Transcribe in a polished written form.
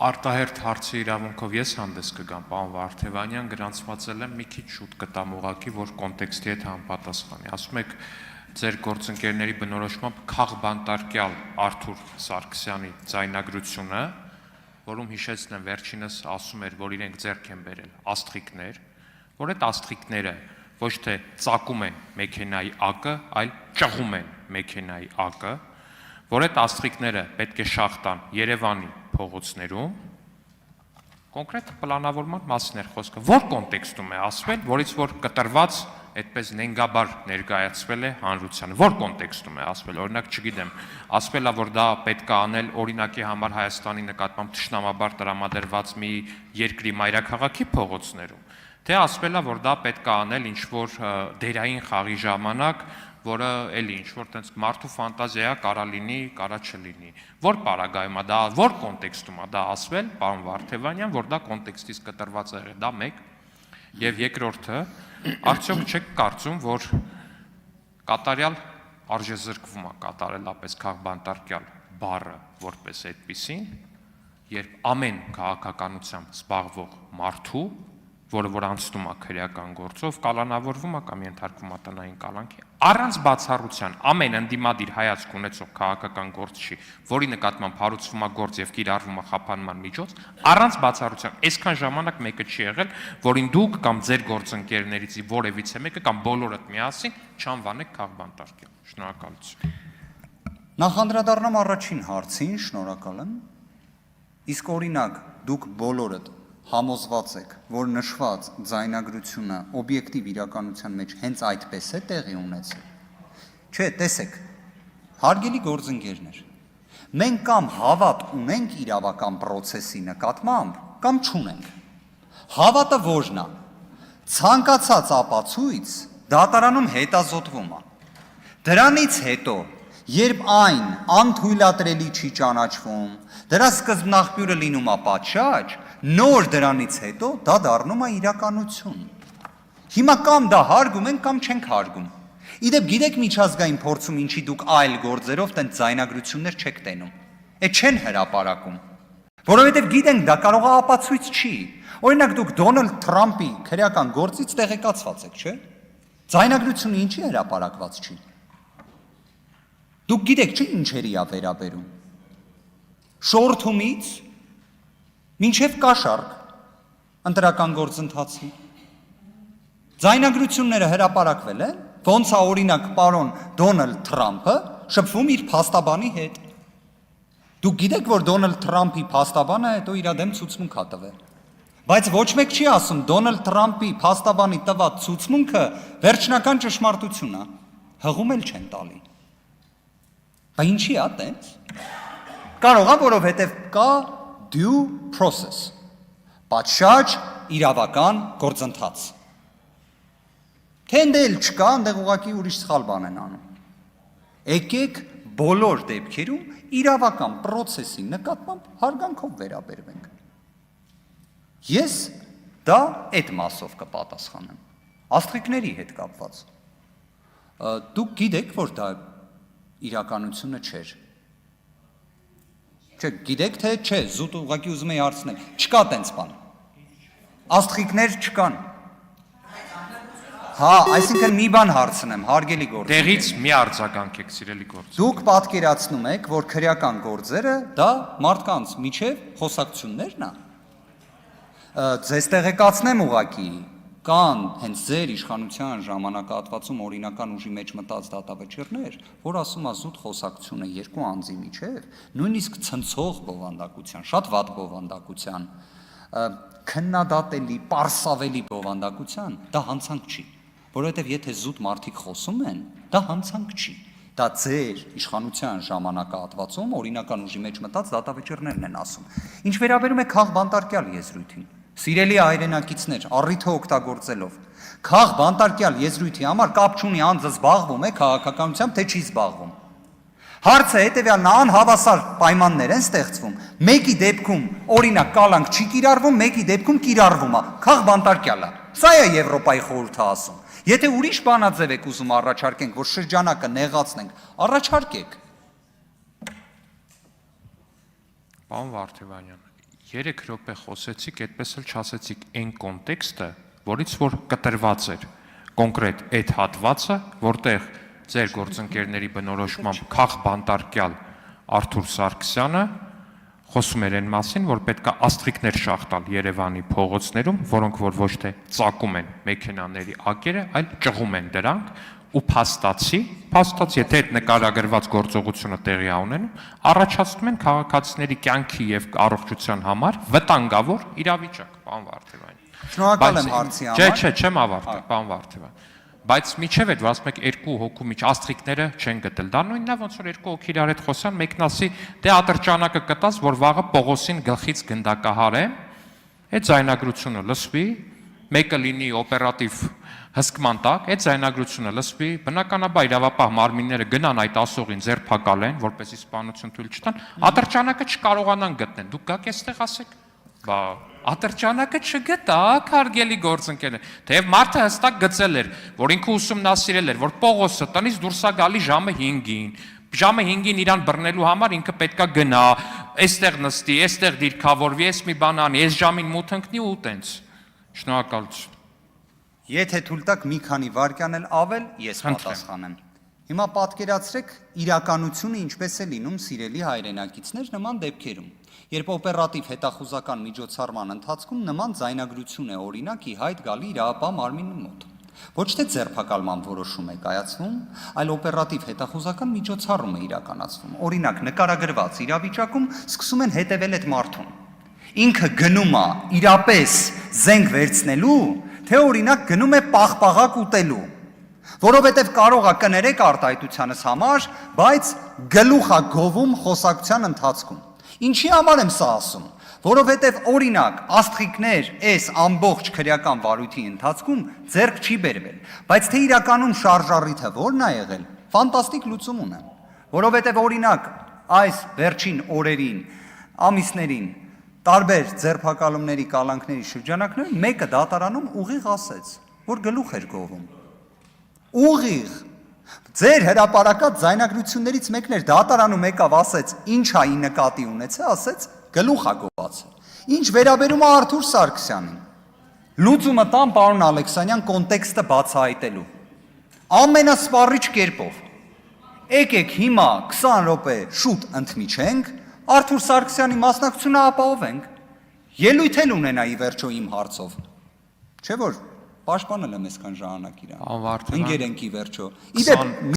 Արտահերթ հարցի իրավունքով ես հանդես կգամ, պարոն Վարդևանյան, գրանցվածել եմ մի քիչ շուտ կտամ ուղղակի, որ կոնտեքստի հետ համապատասխանի։ Ասում եք, ձեր գործընկերների բնորոշմամբ քաղբանտարկյալ Արթուր Սարգսյանի ձայնագրությունը, որում հիշեցնեմ վերջինս ասում էր, որ իրենք ձեռք են բերել աստղիկներ, որ այդ աստղիկները ոչ թե ծակում են մեքենայի ակը, այլ ճղում են մեքենայի ակը, որ այդ աստղիկները պետք է շախտան Երևանի փողոցներում, կոնկրետ պլանավորման մասին էր խոսքը, որ կոնտեքստում է ասվել, որից որ կտրված այդպես նենգաբար ներկայացվել է հանրությանը, որ կոնտեքստում է ասվել, օրինակ չգիտեմ, ասվել է, որ դա պետք է անել օրինակի համար Հայաստանի նկատմամբ թշնամաբար տրամադրված մի երկրի մայրաքաղաքի փողոցներում, թե ասվել է, որ դա պետք է անել ինչ-որ դերային խաղի ժամանակ, որը էլի ինչ-որ տենց մարդու ֆանտազիա կարա լինի, կարա չլինի, որ պարագայում է դա, որ կոնտեքստում է դա ասվել, պարոն Վարդևանյան, որ դա կոնտեքստից կտրված է եղել, դա մեկ, եւ երկրորդը, արդյոք չեք կարծում, որ կատարյալ արժեզրկվում է կատարելապես քաղբանտարկյալ բառը որպես այդպիսին, երբ ամեն քաղաքականությամբ զբաղվող մարդու, որը որ անցնում է քրեական գործով, կալանավորվում է կամ ենթարկվում է տնային կալանքի, առանց բացառության ամեն ընդդիմադիր հայացք ունեցող քաղաքական գործչի, որի նկատմամբ հարուցվում է գործ եւ կիրառվում է խափանման միջոց, առանց բացառության, այսքան ժամանակ մեկը չի եղել, որին դուք կամ ձեր գործընկերներից որևիցե մեկը կամ բոլորդ միասին չանվանեք քաղբանտարկյալ։ Շնորհակալություն։ Նախ անդրադառնամ առաջին հարցին, շնորհակալ եմ։ Իսկ օրինակ դուք բոլորդ համոզված եք, որ նշված ձայնագրությունը օբյեկտիվ իրականության մեջ հենց այդպես է տեղի ունեցել։ Չէ, տեսեք, հարգելի գործընկերներ, մենք կամ հավատ ունենք իրավական process-ի նկատմամբ, կամ չունենք։ Հավատը ո՞րն է։ Ցանկացած ապացույց դատարանում հետազոտվում է։ Դրանից հետո, երբ այն անթույլատրելի չի ճանաչվում, դրա սկզբնաղբյուրը լինում է պատշաճ, նոր դրանից հետո դա դառնում է իրականություն։ Հիմա կամ դա հարգում են, կամ չենք հարգում։ Իդեպ գիտեք միջազգային փորձում ինչի դուք այլ գործերով տենց ձայնագրություններ չեք տենում։ Այդ չեն հրապարակում։ Որովհետև գիտենք դա կարող է ապացույց չի։ Օրինակ դուք Դոնալդ Թրամփի քրեական գործից տեղեկացված եք, չէ՞։ Ձայնագրությունը ինչի հրապարակված չի։ Դուք գիտեք չէ ինչերի է վերաբերում։ Շորթումից մինչև կաշառք ընտրական գործընթացի։ Ձայնագրությունները հրապարակվել են, ոնց է օրինակ պարոն Դոնալդ Թրամփը շփվում իր փաստաբանի հետ։ Դուք գիտեք, որ Դոնալդ Թրամփի փաստաբանը հետո իր դեմ ցուցմունք է տվել։ Բայց ոչ մեկ չի ասում Դոնալդ Թրամփի փաստաբանի տված ցուցմունքը վերջնական ճշմարտություն է։ Հղում էլ չեն տալի։ Բայց ինչի է տենց։ Կարող է, որովհետև կա due process, պատշաճ իրավական գործընթաց։ Թե ընդել չկա, ընդեղ ուղղակի ուրիշ սխալ բան են անում։ Եկեք բոլոր դեպքերում իրավական process-ի նկատմամբ հարգանքով վերաբերվենք։ Ես դա այդ մասով կպատասխանեմ։ Աստղիկների հետ կապված։ Դուք գիտեք, որ դա իրականությունը չէր։ Չէ, գիտեք թե չէ, զուտ ուղղակի ուզում եի հարցնել, չկա տենց բան։ Աստղիկներ չկան։ Հա, այսինքն մի բան հարցնեմ, հարգելի գործ։ Տեղից մի արձագանքեք, սիրելի գործ։ Դուք պատկերացնում եք, որ քրեական գործերը դա մարդկանց միջև խոսակցություններն է։ Ձեզ տեղեկացնեմ ուղղակի, կան հենց ձեր իշխանության ժամանակահատվածում օրինական ուժի մեջ մտած դատավճիռներ, որ ասում է զուտ խոսակցությունը երկու անձի միջև, նույնիսկ ցնցող բովանդակության, շատ վատ բովանդակության, քննադատելի, պարսավելի բովանդակության, դա հանցանք չի, որովհետև եթե զուտ մարդիկ խոսում են, դա հանցանք չի, դա ձեր իշխանության ժամանակահատվածում օրինական ուժի մեջ մտած դատավճիռներն են ասում։ Ինչ վերաբերում է քաղբանտարկյալ եզրույթին, սիրելի հայրենակիցներ, առիթը օգտագործելով, քաղբանտարկյալ եզրույթի համար կապ չունի անձը զբաղվում է քաղաքականությամբ, թե չի զբաղվում։ Հարցը հետևյալն է, անհավասար պայմաններ են ստեղծվում, մեկի դեպքում օրինակ կալանք չի կիրառվում, մեկի դեպքում կիրառվում է, քաղբանտարկյալ է։ Սա է Եվրոպայի խորհուրդը ասում։ Եթե ուրիշ բանաձև եք ուզում առաջարկենք, որ շրջանակը նեղացնենք, առաջարկեք։ Պարոն Վարդևանյան, 3 րոպե խոսեցիք, այդպես էլ չասեցիք այն կոնտեքստը, որից որ կտրված էր կոնկրետ այդ հատվածը, որտեղ ձեր գործընկերների բնորոշմամբ քաղբանտարկյալ Արթուր Սարգսյանը խոսում էր այն մասին, որ պետք է աստղիկներ շախտալ Երևանի փողոցներում, որոնք որ ոչ թե ծակում են մեքենաների ակերը, այլ ճղում են դրանք ու փաստացի, եթե այդ նկարագրված գործողությունը տեղի է ունենում, առաջացնում են քաղաքացիների կյանքի եւ առողջության համար վտանգավոր իրավիճակ, պարոն Վարդևյան։ Շնորհակալ եմ հարցի համար։ Չէ, չեմ ավարտել, պարոն Վարդևյան։ Բայց միջև այդ որ ասում եք երկու հոգու միջ աստղիկները չեն գտել։ Դա նույնն է ոնց որ երկու հոգի իրար հետ խոսան, մեկն ասի՝ դե ատրճանակը կտած, որ վաղը Պողոսին գլխից գնդակահարեմ, այդ ձայնագրությունը լսվի, մեկը լինի օպերատիվ հսկման տակ, այդ ձայնագրությունը լսվի, բնականաբար իրավապահ մարմինները գնան այդ ասողին ձերբակալեն, որպեսզի սպանություն թույլ չտան, ատրճանակը չկարողանան գտնել։ Դուք գաք այստեղ ասեք, բա ատրճանակը չգտաք, հարգելի գործընկերներ, թեև մարդը հստակ գծել էր, որ ինքը ուսումնասիրել էր, որ Պողոսը տնից դուրս է գալի ժամը 5-ին, ժամը 5-ին իրան բռնելու համար ինքը պետքա գնա, այստեղ նստի, այստեղ դիրքավորվի, այս մի բան անի, այս ժամին մութ ընկնի ու տենց։ Շնորհակալություն։ Եթե թույլ տաք մի քանի վայրկյան էլ ավել, ես պատասխանեմ։ Հիմա պատկերացրեք իրականությունը ինչպես է լինում սիրելի հայրենակիցներ նման դեպքերում։ Երբ օպերատիվ հետախուզական միջոցառման ընթացքում նման ձայնագրություն է օրինակ ի հայտ գալի իրավապահ մարմինի մոտ։ Ոչ թե ձերբակալման որոշում է կայացվում, այլ օպերատիվ հետախուզական միջոցառում է իրականացվում։ Օրինակ նկարագրված իրավիճակում սկսում են հետևել այդ մարդուն։ Ինքը գնում է իրապես զենք վերցնելու, թե օրինակ գնում է պաղպաղակ ուտելու, որովհետև կարող է կներեք արտահայտությանս համար, բայց գլուխ է գովում խոսակցության ընթացքում։ Ինչի համար եմ սա ասում, որովհետև օրինակ աստղիկներ այս ամբողջ քրեական վարույթի ընթացքում ձեռք չի բերվել, բայց թե իրականում շարժառիթը ո՞րն է եղել, ֆանտաստիկ լուծում ունեմ, որովհետև օրինակ այս վերջին օրերին, ամիսներին տարբեր ձերբակալումների կալանքների շրջանակներում մեկը դատարանում ուղիղ ասեց, որ գլուխ էր գովում։ Ուղիղ ձեր հրապարակած ձայնագրություններից մեկն էր դատարանում եկավ ասեց ինչ է ի նկատի ունեցել, ասեց գլուխ է գովածել։ Ինչ վերաբերում է Արթուր Սարգսյանին, լուծումը տան պարոն Ալեքսանյան կոնտեքստը բացահայտելու ամենասպառիչ կերպով։ Եկեք հիմա 20 րոպե շուտ ընդմիջենք, Արթուր Սարգսյանի մասնակցությունը ապահովենք։ Ելույթ էլ ունենա ի վերջո իմ հարցով։ Չէ՞ որ պաշտպանել եմ այսքան ժամանակ իրան։ Ընկերենք ի վերջո։ Իդեպ